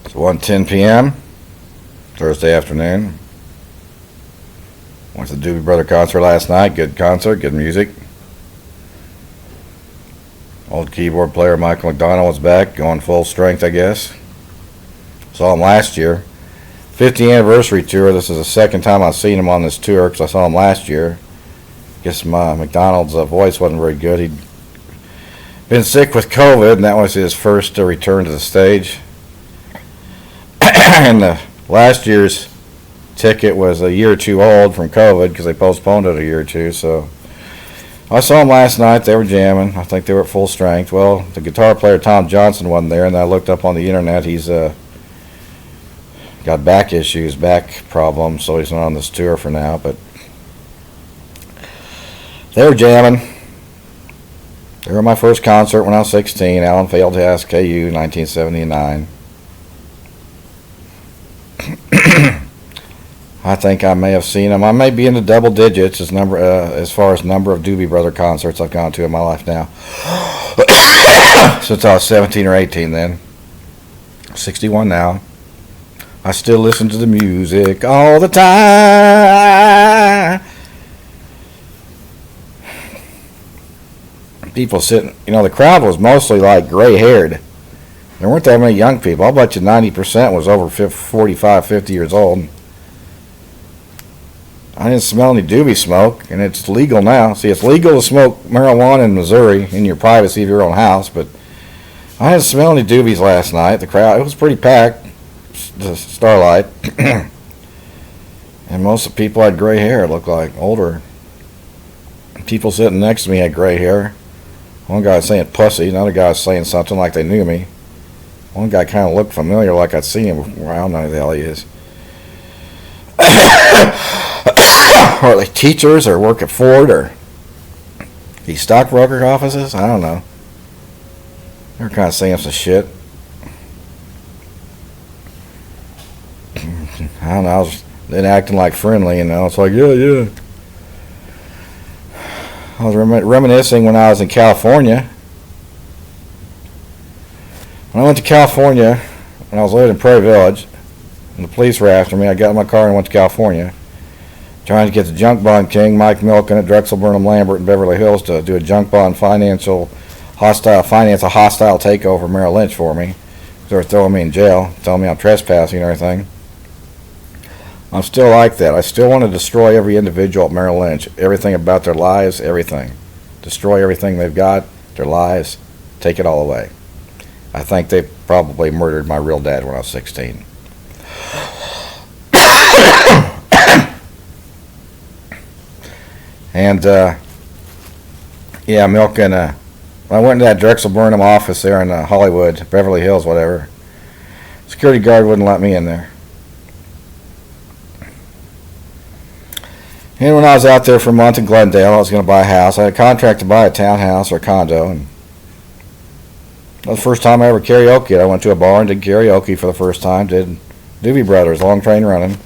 It's 1:10 p.m. Thursday afternoon. Went to the Doobie Brother concert last night. Good concert, good music. Old keyboard player Michael McDonald was back, going full strength, I guess. Saw him last year. 50th anniversary tour. This is the second time I've seen him on this tour because I saw him last year. Guess McDonald's voice wasn't very good. He'd been sick with COVID, and that was his first return to the stage. And last year's ticket was a year or two old from COVID because they postponed it a year or two. So I saw them last night. They were jamming. I think they were at full strength. Well, the guitar player Tom Johnson wasn't there, and I looked up on the internet. He's got back issues, back problems, so he's not on this tour for now. But they were jamming. They were my first concert when I was 16. Allen Fieldhouse, KU, 1979. I think I may have seen them. I may be in the double digits as far as number of Doobie Brother concerts I've gone to in my life now. Since I was 17 or 18 then. 61 now. I still listen to the music all the time. People sitting, the crowd was mostly like gray-haired. There weren't that many young people. I'll bet you 90% was over 45, 50 years old. I didn't smell any doobie smoke, and it's legal now. See, it's legal to smoke marijuana in Missouri in your privacy of your own house, but I didn't smell any doobies last night. The crowd, it was pretty packed, the Starlight. And most of the people had gray hair, it looked like, older. People sitting next to me had gray hair. One guy was saying pussy, another guy was saying something like they knew me. One guy kind of looked familiar, like I'd seen him before. I don't know who the hell he is. Or like teachers, or work at Ford, or these stockbroker offices. I don't know. They were kind of saying some shit. I don't know. I was then acting like friendly, It's like, yeah. I was reminiscing when I was in California. When I went to California, when I was living in Prairie Village, and the police were after me, I got in my car and went to California, trying to get the junk bond king, Mike Milken at Drexel Burnham Lambert in Beverly Hills, to do a junk bond finance a hostile takeover of Merrill Lynch for me. They were throwing me in jail, telling me I'm trespassing and everything. I'm still like that. I still want to destroy every individual at Merrill Lynch. Everything about their lives, everything. Destroy everything they've got, their lives, take it all away. I think they probably murdered my real dad when I was 16. And, Milken, I went to that Drexel Burnham office there in Hollywood, Beverly Hills, whatever. Security guard wouldn't let me in there. And when I was out there for a month in Glendale, I was going to buy a house. I had a contract to buy a townhouse or a condo, and that was the first time I ever karaoke. I went to a bar and did karaoke for the first time. Did Doobie Brothers, Long Train Running.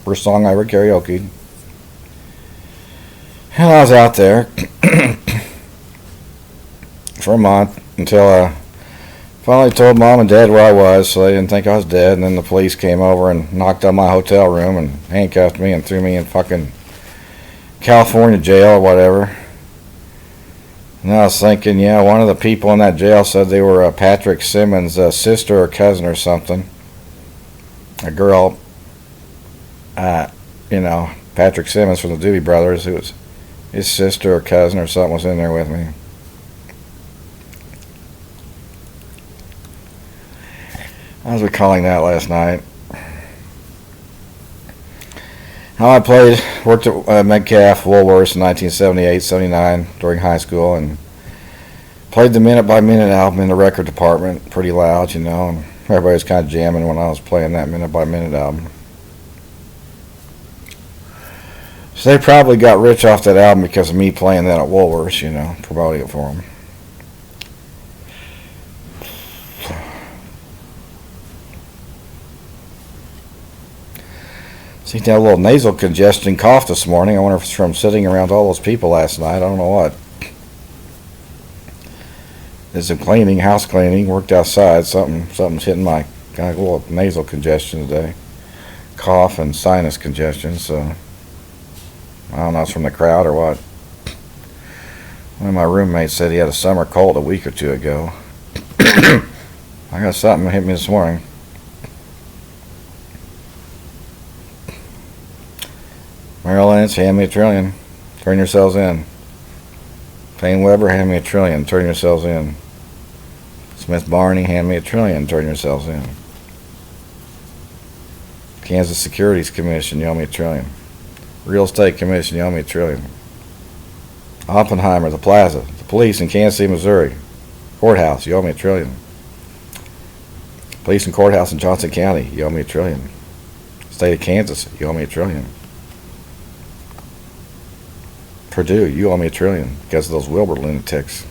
First song I ever karaoke'd. And I was out there for a month until I finally told Mom and Dad where I was, so they didn't think I was dead. And then the police came over and knocked on my hotel room and handcuffed me and threw me in fucking California jail or whatever. And I was thinking, one of the people in that jail said they were Patrick Simmons' sister or cousin or something. A girl, Patrick Simmons from the Doobie Brothers, who was his sister or cousin or something, was in there with me. I was recalling that last night. How I worked at Metcalf, Woolworths in 1978, 79 during high school, and played the Minute by Minute album in the record department, pretty loud, and everybody was kind of jamming when I was playing that Minute by Minute album. So they probably got rich off that album because of me playing that at Woolworths, promoting it for them. See, that little nasal congestion cough this morning. I wonder if it's from sitting around all those people last night. I don't know what. Did some cleaning, house cleaning, worked outside. Something's hitting my Got a little nasal congestion today. Cough and sinus congestion, so I don't know if it's from the crowd or what. One of my roommates said he had a summer cold a week or two ago. I got something that hit me this morning. Merrill Lynch, hand me a trillion. Turn yourselves in. Payne Weber, hand me a trillion. Turn yourselves in. Smith Barney, hand me a trillion. Turn yourselves in. Kansas Securities Commission, you owe me a trillion. Real Estate Commission, you owe me a trillion. Oppenheimer, the Plaza, the police in Kansas City, Missouri. Courthouse, you owe me a trillion. Police and courthouse in Johnson County, you owe me a trillion. State of Kansas, you owe me a trillion. Purdue, you owe me a trillion because of those Wilbur lunatics.